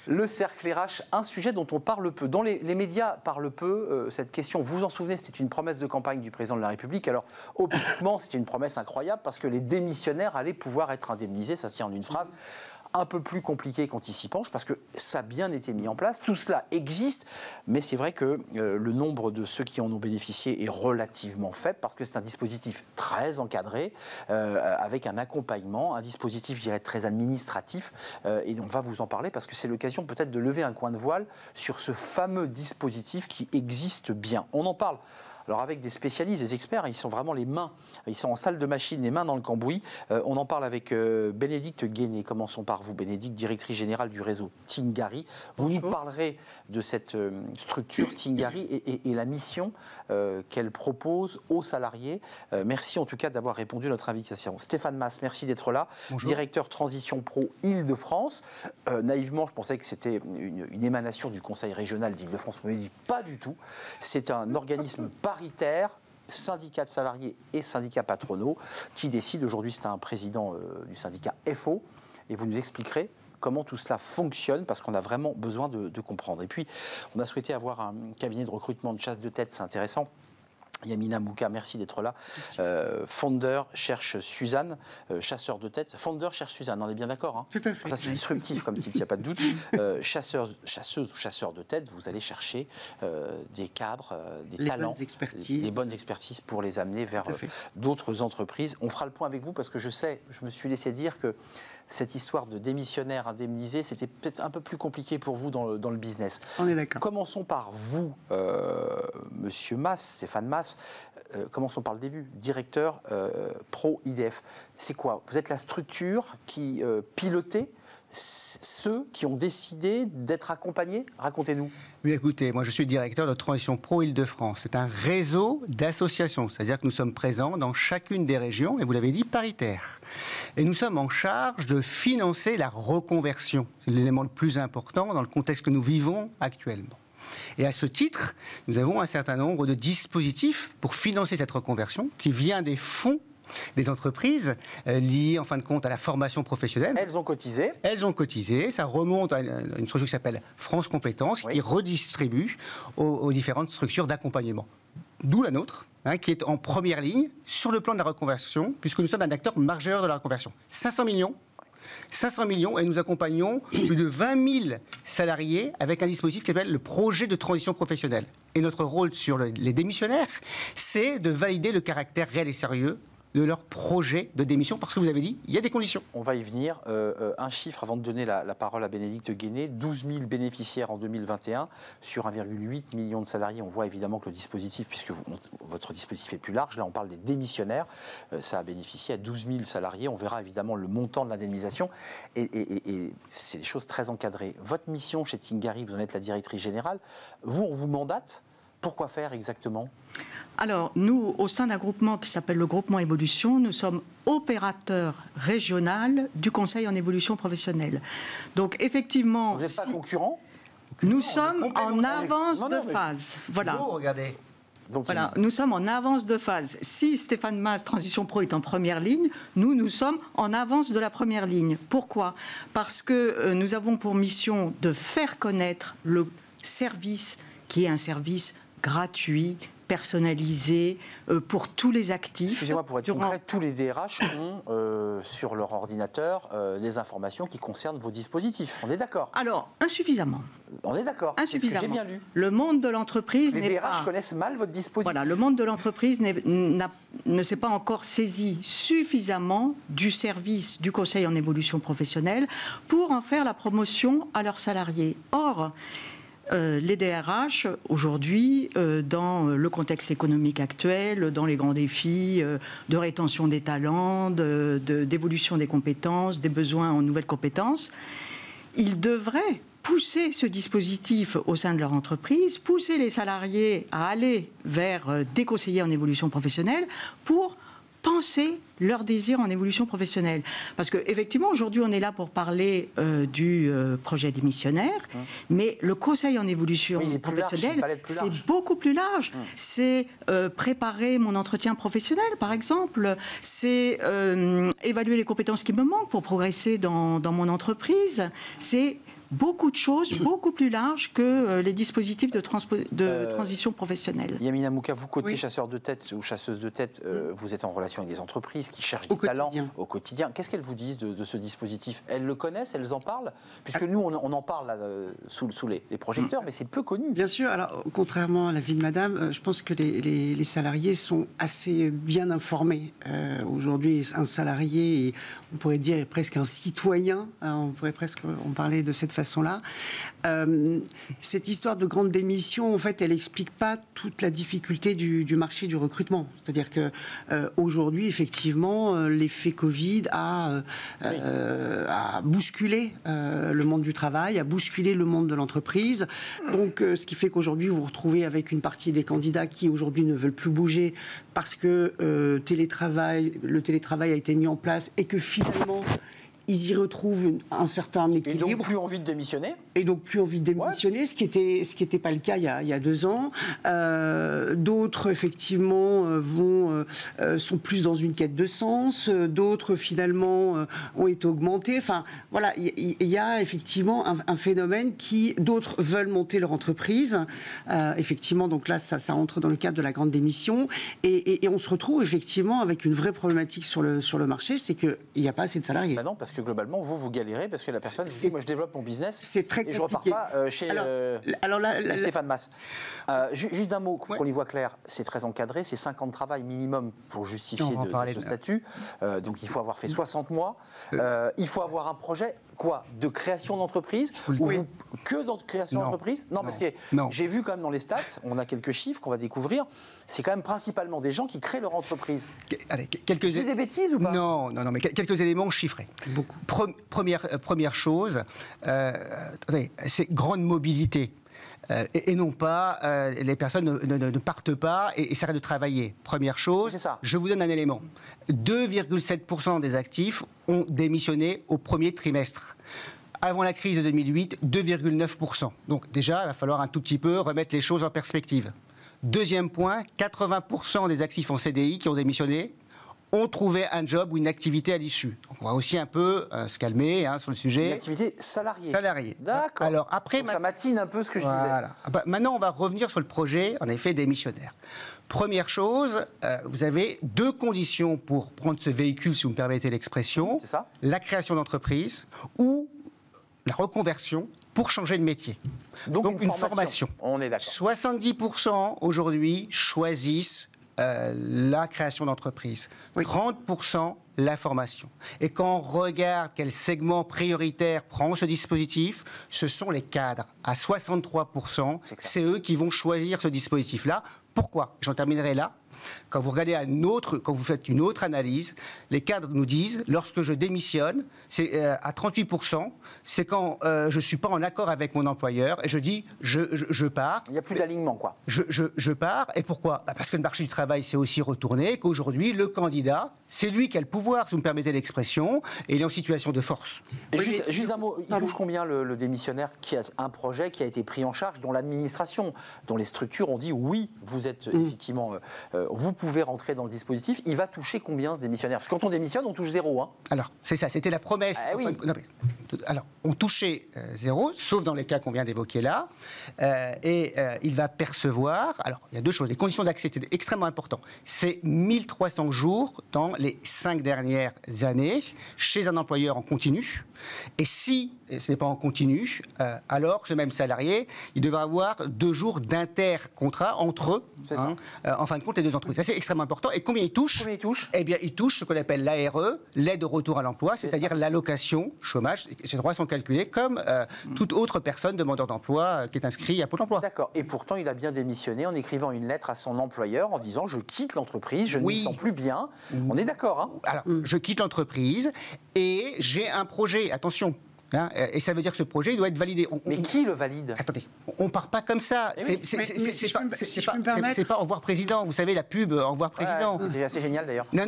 Le cercle RH, un sujet dont on parle peu. Dans les médias parlent peu, cette question, vous vous en souvenez, c'était une promesse de campagne du président de la République. Alors, objectivement, c'était une promesse incroyable parce que les démissionnaires allaient pouvoir être indemnisés, ça se tient en une phrase. Un peu plus compliqué quand il s'y penche, parce que ça a bien été mis en place. Tout cela existe, mais c'est vrai que le nombre de ceux qui en ont bénéficié est relativement faible, parce que c'est un dispositif très encadré, avec un accompagnement, un dispositif, je dirais, très administratif. Et on va vous en parler, parce que c'est l'occasion peut-être de lever un coin de voile sur ce fameux dispositif qui existe bien. On en parle. Alors avec des spécialistes, des experts, ils sont vraiment les mains, ils sont en salle de machine, les mains dans le cambouis. On en parle avec Bénédicte Guéné. Commençons par vous, Bénédicte, directrice générale du réseau Tingari. Vous nous parlerez de cette structure Tingari et la mission qu'elle propose aux salariés. Merci en tout cas d'avoir répondu à notre invitation. Stéphane Masse, merci d'être là. Bonjour. Directeur Transition Pro Île-de-France. Naïvement, je pensais que c'était une émanation du Conseil régional d'Île-de-France. On me dit pas du tout. C'est un organisme paritaire, syndicats de salariés et syndicats patronaux, qui décide. Aujourd'hui, c'est un président du syndicat FO, et vous nous expliquerez comment tout cela fonctionne, parce qu'on a vraiment besoin de comprendre. Et puis, on a souhaité avoir un cabinet de recrutement de chasse de tête, c'est intéressant. Yamina Mouka, merci d'être là. Founder cherche Suzanne, chasseur de tête. Founder cherche Suzanne, on est bien d'accord, hein? Tout à fait. Ça, c'est disruptif comme titre, il n'y a pas de doute. Chasseuse ou chasseur de tête, vous allez chercher des cadres, des talents, les bonnes expertises pour les amener vers d'autres entreprises. On fera le point avec vous, parce que je me suis laissé dire que cette histoire de démissionnaires indemnisés, c'était peut-être un peu plus compliqué pour vous dans le business. On est d'accord. Commençons par vous, Monsieur Masse, Stéphane Masse. Commençons par le début. Directeur Pro IDF. C'est quoi? Vous êtes la structure qui pilotait ceux qui ont décidé d'être accompagnés? Racontez-nous. Oui, écoutez, moi je suis directeur de Transition Pro Île-de-France. C'est un réseau d'associations, c'est-à-dire que nous sommes présents dans chacune des régions, et vous l'avez dit, paritaire. Et nous sommes en charge de financer la reconversion. C'est l'élément le plus important dans le contexte que nous vivons actuellement. Et à ce titre, nous avons un certain nombre de dispositifs pour financer cette reconversion qui vient des fonds des entreprises liées en fin de compte à la formation professionnelle. Elles ont cotisé. Elles ont cotisé. Ça remonte à une structure qui s'appelle France Compétences, qui redistribue aux différentes structures d'accompagnement. D'où la nôtre, qui est en première ligne sur le plan de la reconversion, puisque nous sommes un acteur majeur de la reconversion. 500 millions, et nous accompagnons plus de 20 000 salariés avec un dispositif qui s'appelle le projet de transition professionnelle. Et notre rôle sur les démissionnaires, c'est de valider le caractère réel et sérieux de leur projet de démission, parce que vous avez dit, il y a des conditions. On va y venir. Un chiffre avant de donner la parole à Bénédicte Guéné. 12 000 bénéficiaires en 2021 sur 1,8 million de salariés. On voit évidemment que le dispositif, puisque votre dispositif est plus large, là on parle des démissionnaires, ça a bénéficié à 12 000 salariés. On verra évidemment le montant de l'indemnisation et c'est des choses très encadrées. Votre mission chez Tingari, vous en êtes la directrice générale. Vous, on vous mandate. Pourquoi faire exactement? Alors, nous, au sein d'un groupement qui s'appelle le groupement Évolution, nous sommes opérateur régional du Conseil en évolution professionnelle. Donc, effectivement... Vous n'êtes pas concurrent? Nous sommes en avance de phase. Voilà. Oh, regardez. Donc, voilà, nous sommes en avance de phase. Si Stéphane Masse, Transition Pro, est en première ligne, nous sommes en avance de la première ligne. Pourquoi? Parce que nous avons pour mission de faire connaître le service qui est un service gratuit, personnalisé, pour tous les actifs. Excusez-moi, pour être concret, tous les DRH ont sur leur ordinateur les informations qui concernent vos dispositifs. On est d'accord? Alors, insuffisamment. On est d'accord. Insuffisamment. J'ai bien lu. Le monde de l'entreprise les DRH connaissent mal votre dispositif. Voilà, le monde de l'entreprise ne s'est pas encore saisi suffisamment du service du Conseil en évolution professionnelle pour en faire la promotion à leurs salariés. Or, les DRH, aujourd'hui, dans le contexte économique actuel, dans les grands défis de rétention des talents, d'évolution des compétences, des besoins en nouvelles compétences, ils devraient pousser ce dispositif au sein de leur entreprise, pousser les salariés à aller vers des conseillers en évolution professionnelle pour penser leur désir en évolution professionnelle. Parce qu'effectivement, aujourd'hui, on est là pour parler du projet démissionnaire, mais le conseil en évolution professionnelle, c'est beaucoup plus large. C'est préparer mon entretien professionnel, par exemple. C'est évaluer les compétences qui me manquent pour progresser dans mon entreprise. C'est beaucoup de choses, beaucoup plus larges que les dispositifs de transition professionnelle. Yamina Mouka, vous, côté chasseur de tête ou chasseuse de tête, vous êtes en relation avec des entreprises qui cherchent des talents au quotidien. Qu'est-ce qu'elles vous disent de ce dispositif? Elles le connaissent, elles en parlent? Puisque nous, on en parle là, sous les projecteurs, mais c'est peu connu. Bien sûr. Alors, contrairement à l'avis de Madame, je pense que les salariés sont assez bien informés. Aujourd'hui, un salarié, on pourrait dire, est presque un citoyen. On pourrait presque en parler de cette façon-là. Cette histoire de grande démission, en fait, elle n'explique pas toute la difficulté du marché du recrutement. C'est-à-dire que aujourd'hui, effectivement, l'effet Covid a bousculé le monde du travail, a bousculé le monde de l'entreprise. Donc, ce qui fait qu'aujourd'hui, vous vous retrouvez avec une partie des candidats qui aujourd'hui ne veulent plus bouger parce que le télétravail a été mis en place et que finalement, ils y retrouvent un certain équilibre. Et donc plus envie de démissionner. Ce qui était pas le cas il y a 2 ans. D'autres, effectivement, sont plus dans une quête de sens. D'autres, finalement, ont été augmentés. Enfin, voilà, il y a effectivement un phénomène qui... D'autres veulent monter leur entreprise. Effectivement, donc là, ça entre dans le cadre de la grande démission. Et on se retrouve, effectivement, avec une vraie problématique sur le marché, c'est qu'il n'y a pas assez de salariés. Bah non, parce que globalement, vous galérez, parce que la personne dit, moi je développe mon business c'est très et compliqué. je repars pas chez Stéphane Masse. Juste un mot, qu'on y voit clair, c'est très encadré, c'est 5 ans de travail minimum pour justifier de ce statut, donc il faut avoir fait 60 mois, il faut avoir un projet, de création d'entreprise que de création d'entreprise? Non, parce que j'ai vu quand même dans les stats, on a quelques chiffres qu'on va découvrir, c'est quand même principalement des gens qui créent leur entreprise. Allez, c'est des bêtises ou pas? Non, mais quelques éléments chiffrés. Beaucoup. Première chose, c'est grande mobilité. Et non pas, les personnes ne partent pas et s'arrêtent de travailler. Première chose, je vous donne un élément. 2,7% des actifs ont démissionné au premier trimestre. Avant la crise de 2008, 2,9%. Donc déjà, il va falloir un tout petit peu remettre les choses en perspective. Deuxième point, 80% des actifs en CDI qui ont démissionné ont trouvé un job ou une activité à l'issue. On va aussi un peu se calmer sur le sujet. Une activité salariée. D'accord. Alors après, donc ça matine un peu ce que je disais. Maintenant, on va revenir sur le projet, en effet, démissionnaire. Première chose, vous avez 2 conditions pour prendre ce véhicule, si vous me permettez l'expression. C'est ça. La création d'entreprise ou la reconversion pour changer de métier. Donc une formation. On est d'accord. 70% aujourd'hui choisissent la création d'entreprise. 30% la formation. Et quand on regarde quel segment prioritaire prend ce dispositif, ce sont les cadres. À 63%, c'est eux qui vont choisir ce dispositif-là. Pourquoi? J'en terminerai là. Quand vous regardez quand vous faites une autre analyse, les cadres nous disent, lorsque je démissionne, c'est à 38%, c'est quand je ne suis pas en accord avec mon employeur et je dis, je pars. Il n'y a plus d'alignement, quoi. Je pars. Et pourquoi? Parce que le marché du travail s'est aussi retourné, qu'aujourd'hui, le candidat, c'est lui qui a le pouvoir, si vous me permettez l'expression, et il est en situation de force. Et juste un mot, il touche combien le démissionnaire qui a un projet qui a été pris en charge, dont l'administration, dont les structures ont dit, oui, vous êtes effectivement... vous pouvez rentrer dans le dispositif, il va toucher combien ce démissionnaire? Parce que quand on démissionne, on touche 0. Alors, c'est ça, c'était la promesse. Alors, on touchait 0, sauf dans les cas qu'on vient d'évoquer là, et il va percevoir... Alors, il y a 2 choses. Les conditions d'accès, c'est extrêmement important. C'est 1300 jours dans les 5 dernières années, chez un employeur en continu. Et si ce n'est pas en continu, alors ce même salarié, il devra avoir 2 jours d'intercontrat entre eux, en fin de compte, les 2 entreprises. Ça, c'est extrêmement important. Et combien il touche? Eh bien, il touche ce qu'on appelle l'ARE, l'aide au retour à l'emploi, c'est-à-dire l'allocation chômage. Ces droits sont calculés comme toute autre personne demandeur d'emploi qui est inscrit à Pôle emploi. D'accord. Et pourtant, il a bien démissionné en écrivant une lettre à son employeur en disant « Je quitte l'entreprise, je ne me sens plus bien ». On est d'accord, hein? Alors, je quitte l'entreprise et j'ai un projet. Attention. Et ça veut dire que ce projet il doit être validé. Mais qui le valide? Attendez, on part pas comme ça. C'est pas au revoir président. Vous savez la pub au revoir président. C'est assez génial d'ailleurs. Non,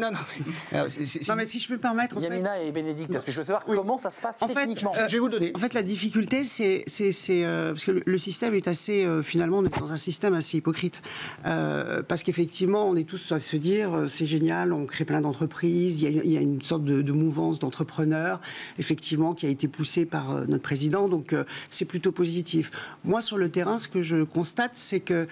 mais si je peux me permettre. Yamina et Bénédicte, parce que je veux savoir comment ça se passe techniquement. Je vais vous le donner. En fait, la difficulté, c'est parce que le système est assez finalement, on est dans un système assez hypocrite. Parce qu'effectivement, on est tous à se dire c'est génial, on crée plein d'entreprises. Il y a une sorte de mouvance d'entrepreneurs, effectivement, qui a été poussée annoncé par notre président, donc c'est plutôt positif. Moi, sur le terrain, ce que je constate, c'est que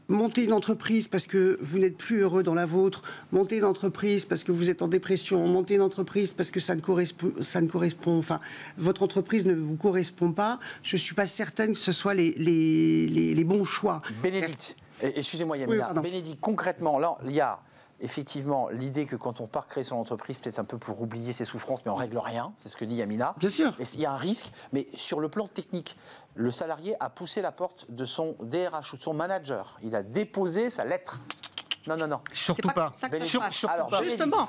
monter une entreprise parce que vous n'êtes plus heureux dans la vôtre, monter une entreprise parce que vous êtes en dépression, monter une entreprise parce que ça ne correspond, enfin, votre entreprise ne vous correspond pas, je ne suis pas certaine que ce soit les bons choix. Bénédicte, excusez-moi Yamina, oui, Bénédicte, concrètement, là, il y a effectivement l'idée que quand on part créer son entreprise, peut-être un peu pour oublier ses souffrances, mais on règle rien, c'est ce que dit Yamina. Bien sûr. Et il y a un risque, mais sur le plan technique, le salarié a poussé la porte de son DRH ou de son manager. Il a déposé sa lettre. Non. Surtout pas. Alors, Justement,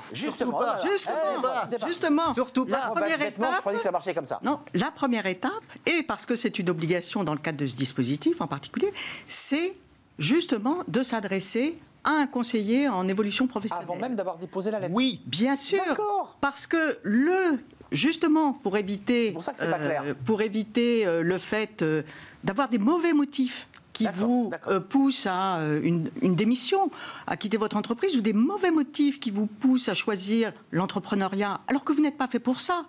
surtout pas. La première étape, je croyais que ça marchait comme ça. Non, la première étape, et parce que c'est une obligation dans le cadre de ce dispositif en particulier, c'est justement de s'adresser à un conseiller en évolution professionnelle. Avant même d'avoir déposé la lettre. Oui, bien sûr. D'accord. Parce que justement, pour éviter, c'est pour ça que c'est pas clair. Le fait d'avoir des mauvais motifs qui vous poussent à une démission, à quitter votre entreprise, ou des mauvais motifs qui vous poussent à choisir l'entrepreneuriat, alors que vous n'êtes pas fait pour ça.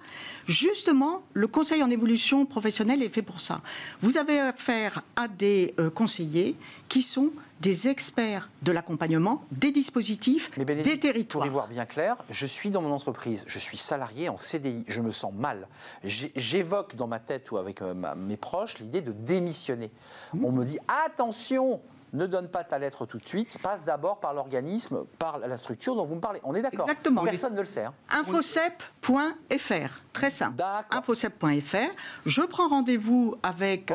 Justement, le conseil en évolution professionnelle est fait pour ça. Vous avez affaire à des conseillers qui sont des experts de l'accompagnement, des dispositifs, des territoires. Pour y voir bien clair, je suis dans mon entreprise, je suis salarié en CDI, je me sens mal. J'évoque dans ma tête ou avec mes proches l'idée de démissionner. On me dit attention, ne donne pas ta lettre tout de suite, passe d'abord par l'organisme, par la structure dont vous me parlez. On est d'accord. Exactement. Personne ne le sait. Infocep.fr, très simple. Infocep.fr. Je prends rendez-vous avec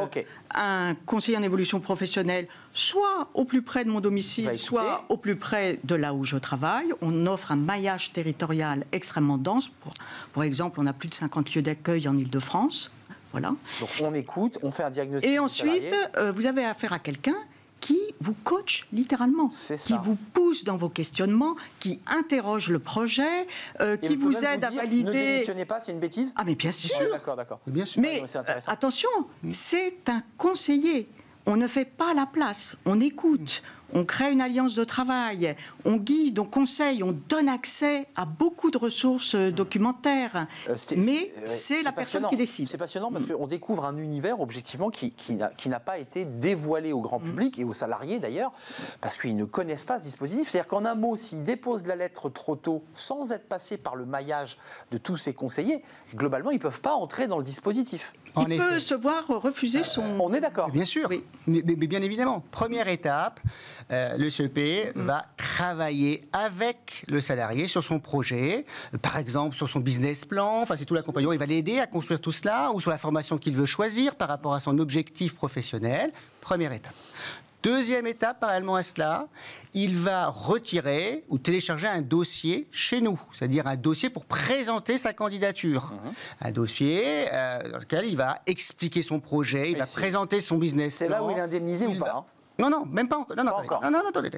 un conseiller en évolution professionnelle, soit au plus près de mon domicile, soit au plus près de là où je travaille. On offre un maillage territorial extrêmement dense. Pour exemple, on a plus de 50 lieux d'accueil en Île-de-France. Voilà. Donc on écoute, on fait un diagnostic. Et ensuite, vous avez affaire à quelqu'un qui vous coach littéralement, qui vous pousse dans vos questionnements, qui interroge le projet, qui vous aide à valider... Ne démissionnez pas, c'est une bêtise ? Ah mais bien sûr. D'accord. Bien sûr. Mais attention, c'est un conseiller. On ne fait pas la place, on écoute. On crée une alliance de travail, on guide, on conseille, on donne accès à beaucoup de ressources documentaires. Mais c'est la personne qui décide. C'est passionnant parce qu'on découvre un univers objectivement qui n'a pas été dévoilé au grand public et aux salariés d'ailleurs, parce qu'ils ne connaissent pas ce dispositif. C'est-à-dire qu'en un mot, s'ils déposent la lettre trop tôt, sans être passés par le maillage de tous ces conseillers, globalement, ils ne peuvent pas entrer dans le dispositif. Il peut se voir refuser son... On est d'accord. Bien sûr, oui. mais bien évidemment. Première étape, le CEP va travailler avec le salarié sur son projet, par exemple sur son business plan, enfin c'est tout l'accompagnement, il va l'aider à construire tout cela, ou sur la formation qu'il veut choisir par rapport à son objectif professionnel. Première étape. Deuxième étape, parallèlement à cela, il va retirer ou télécharger un dossier chez nous, c'est-à-dire un dossier pour présenter sa candidature. Un dossier dans lequel il va expliquer son projet, il va présenter son business. C'est là où il est indemnisé ou pas Non, même pas encore. Non, attendez.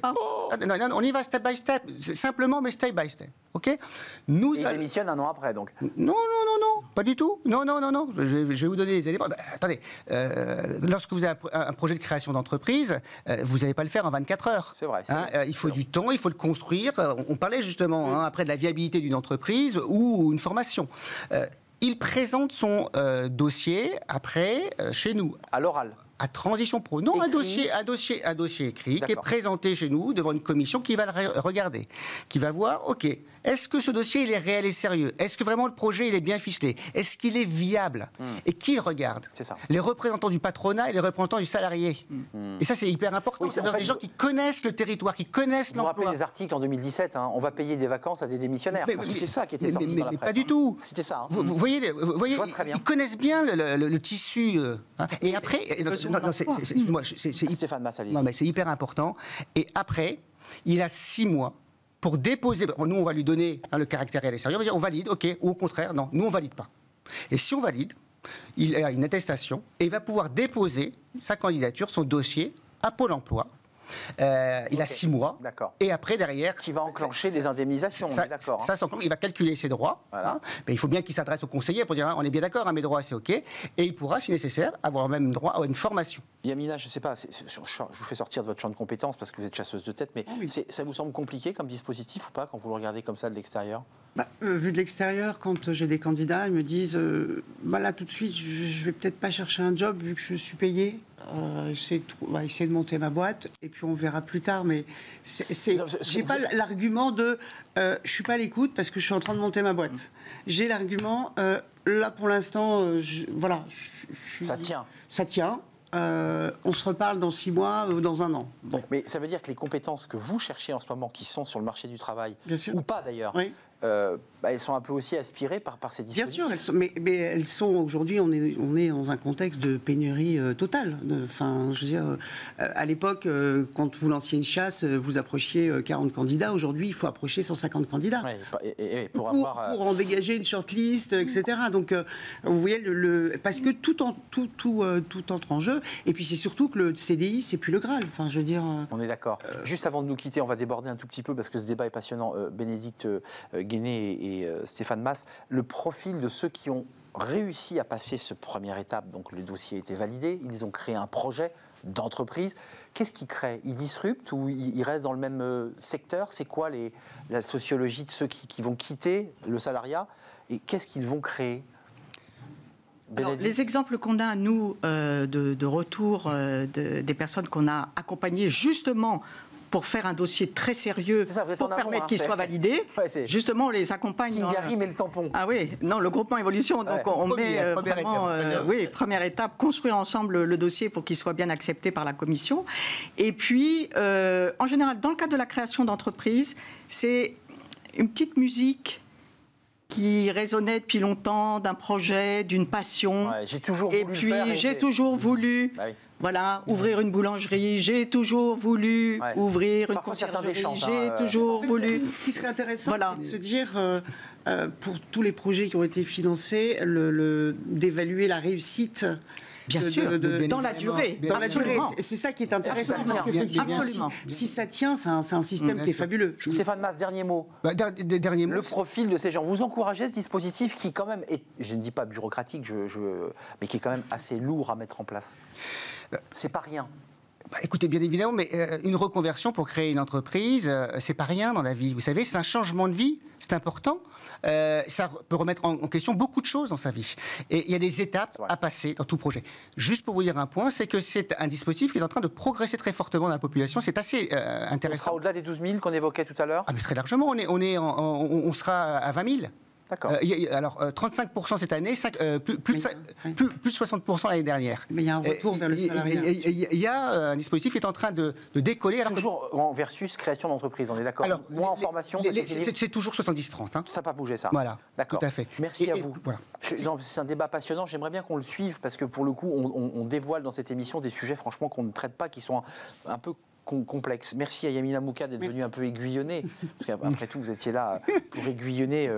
Non, on y va step by step, simplement, mais step by step. Ok ? Il démissionne un an après, donc. Non, pas du tout. Non. Je vais vous donner les éléments. Attendez, lorsque vous avez un projet de création d'entreprise, vous n'allez pas le faire en 24 heures. C'est vrai. Il faut du temps, il faut le construire. On parlait justement après de la viabilité d'une entreprise ou une formation. Il présente son dossier après chez nous. À l'oral. À Transition Pro. Non, un dossier écrit qui est présenté chez nous devant une commission qui va le regarder, qui va voir, OK, est-ce que ce dossier il est réel et sérieux ? Est-ce que vraiment le projet il est bien ficelé ? Est-ce qu'il est viable ? Et qui regarde ? C'est ça. Les représentants du patronat et les représentants du salarié. Et ça, c'est hyper important. Oui, c'est des gens qui connaissent le territoire, qui connaissent l'emploi. Vous vous rappelez les articles en 2017, on va payer des vacances à des démissionnaires. Parce que c'est ça qui était sorti dans la presse. Mais pas du tout. C'était ça. Vous voyez, ils connaissent bien le tissu. Et après... c'est Stéphane Massalis. Non, mais c'est hyper important. Et après, il a 6 mois pour déposer. Nous, on va lui donner le caractère réel et sérieux. On va dire on valide, OK, ou au contraire, non, nous, on valide pas. Et si on valide, il a une attestation et il va pouvoir déposer sa candidature, son dossier à Pôle emploi. Il a 6 mois. D'accord. Et après, derrière... Qui va enclencher des indemnisations, on est d'accord. Ça, il va calculer ses droits. Voilà. Mais il faut bien qu'il s'adresse au conseiller pour dire, on est bien d'accord, mes droits, c'est OK. Et il pourra, si nécessaire, avoir même droit à une formation. Yamina, je ne sais pas, je vous fais sortir de votre champ de compétences parce que vous êtes chasseuse de tête, mais ça vous semble compliqué comme dispositif ou pas quand vous le regardez comme ça de l'extérieur? Vu de l'extérieur, quand j'ai des candidats, ils me disent là tout de suite, je vais peut-être pas chercher un job vu que je suis payé. Essayer de monter ma boîte et puis on verra plus tard. Mais j'ai pas l'argument de je suis pas à l'écoute parce que je suis en train de monter ma boîte. J'ai l'argument là pour l'instant, ça tient. Ça tient. On se reparle dans 6 mois ou dans 1 an. Bon. Mais ça veut dire que les compétences que vous cherchez en ce moment, qui sont sur le marché du travail, ou pas d'ailleurs, oui. Elles sont un peu aussi aspirées par ces dispositifs. Bien sûr, mais elles sont aujourd'hui, on est dans un contexte de pénurie totale. Enfin, je veux dire, à l'époque, quand vous lanciez une chasse, vous approchiez 40 candidats. Aujourd'hui, il faut approcher 150 candidats. Oui, pour en dégager une shortlist, etc. Donc, vous voyez, parce que tout entre en jeu. Et puis, c'est surtout que le CDI, c'est plus le Graal. Enfin, je veux dire. On est d'accord. Juste avant de nous quitter, on va déborder un tout petit peu parce que ce débat est passionnant. Bénédicte Guéné et Stéphane Mas, le profil de ceux qui ont réussi à passer cette première étape, donc le dossier a été validé, ils ont créé un projet d'entreprise. Qu'est-ce qu'ils créent? Ils disruptent ou ils restent dans le même secteur? C'est quoi la sociologie de ceux qui vont quitter le salariat et qu'est-ce qu'ils vont créer? Alors, les exemples qu'on a, nous, de retour des personnes qu'on a accompagnées justement pour faire un dossier très sérieux, pour permettre qu'il soit validé. Justement, on les accompagne. Tinguary met le tampon. Ah oui, non, le groupement Évolution. Donc, on met vraiment, première étape, construire ensemble le dossier pour qu'il soit bien accepté par la commission. Et puis, en général, dans le cadre de la création d'entreprise, c'est une petite musique qui résonnait depuis longtemps, d'un projet, d'une passion. J'ai toujours voulu. Et puis, j'ai toujours voulu. Voilà, ouvrir une boulangerie, j'ai toujours voulu ouvrir une conciergerie, j'ai toujours voulu. Ce qui serait intéressant, c'est de se dire, pour tous les projets qui ont été financés, d'évaluer la réussite. Bien sûr, dans la durée. Dans la durée. C'est ça qui est intéressant. Parce qu'effectivement, si ça tient, c'est un système qui est fabuleux. Stéphane Mas, dernier mot. Le profil de ces gens. Vous encouragez ce dispositif qui, quand même, est, je ne dis pas bureaucratique, mais qui est quand même assez lourd à mettre en place. C'est pas rien. Écoutez, bien évidemment, mais une reconversion pour créer une entreprise, c'est pas rien dans la vie. Vous savez, c'est un changement de vie, c'est important. Ça peut remettre en question beaucoup de choses dans sa vie. Et il y a des étapes à passer dans tout projet. Juste pour vous dire un point, c'est que c'est un dispositif qui est en train de progresser très fortement dans la population. C'est assez intéressant. On sera au-delà des 12 000 qu'on évoquait tout à l'heure? Ah, mais très largement. On sera à 20 000. D'accord. Alors, 35% cette année, plus 60% l'année dernière. Mais il y a un retour vers le salariat. Il y a un dispositif qui est en train de décoller. Toujours en versus création d'entreprise, on est d'accord? Alors, moins en formation, c'est toujours 70-30. Hein. Ça n'a pas bougé, ça. Voilà, d'accord. Tout à fait. Merci à vous. Voilà. C'est un débat passionnant, j'aimerais bien qu'on le suive, parce que pour le coup, on dévoile dans cette émission des sujets, franchement, qu'on ne traite pas, qui sont un peu complexe. Merci à Yamina Mouka d'être venue un peu aiguillonnée, parce qu'après tout, vous étiez là pour aiguillonner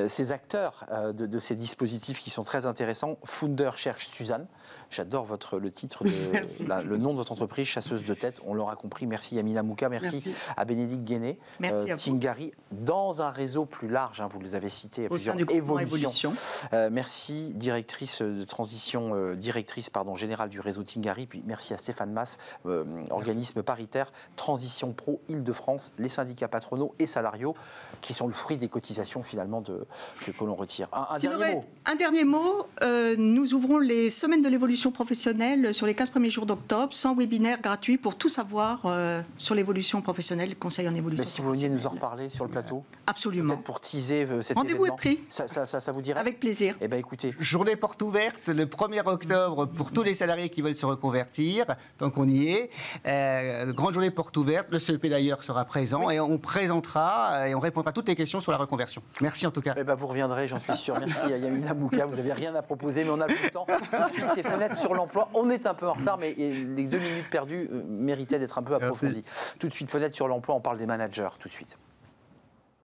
ces acteurs de ces dispositifs qui sont très intéressants. Founder cherche Suzanne. J'adore le titre, le nom de votre entreprise, Chasseuse de tête, on l'aura compris. Merci Yamina Mouka, merci à Bénédicte Guéné. Merci à vous. Tinguary, dans un réseau plus large, vous les avez cités, au sein du groupement Évolution. Merci, directrice générale du réseau Tinguary, puis merci à Stéphane Mas, organisme paritaire Transition Pro Île-de-France, les syndicats patronaux et salariaux qui sont le fruit des cotisations finalement que l'on retire. Un dernier mot, nous ouvrons les semaines de l'évolution professionnelle sur les 15 premiers jours d'octobre, sans webinaire gratuit pour tout savoir sur l'évolution professionnelle, conseil en évolution. Mais si vous veniez nous en reparler sur le plateau? Absolument. Peut-être pour teaser cet Rendez-vous événement. Rendez-vous est pris. Ça vous dirait? Avec plaisir. Eh bien écoutez. Journée porte ouverte le 1er octobre pour tous les salariés qui veulent se reconvertir. Donc on y est. Grande journée porte ouverte. Le CEP d'ailleurs sera présent et on présentera et on répondra à toutes les questions sur la reconversion. Merci en tout cas. Eh ben, vous reviendrez, j'en suis sûr. Merci à Yamina Mouka. Vous n'avez rien à proposer, mais on a plus de temps. Tout de suite, ces fenêtres sur l'emploi. On est un peu en retard, mais les 2 minutes perdues méritaient d'être un peu approfondies. Tout de suite, fenêtre sur l'emploi, on parle des managers tout de suite.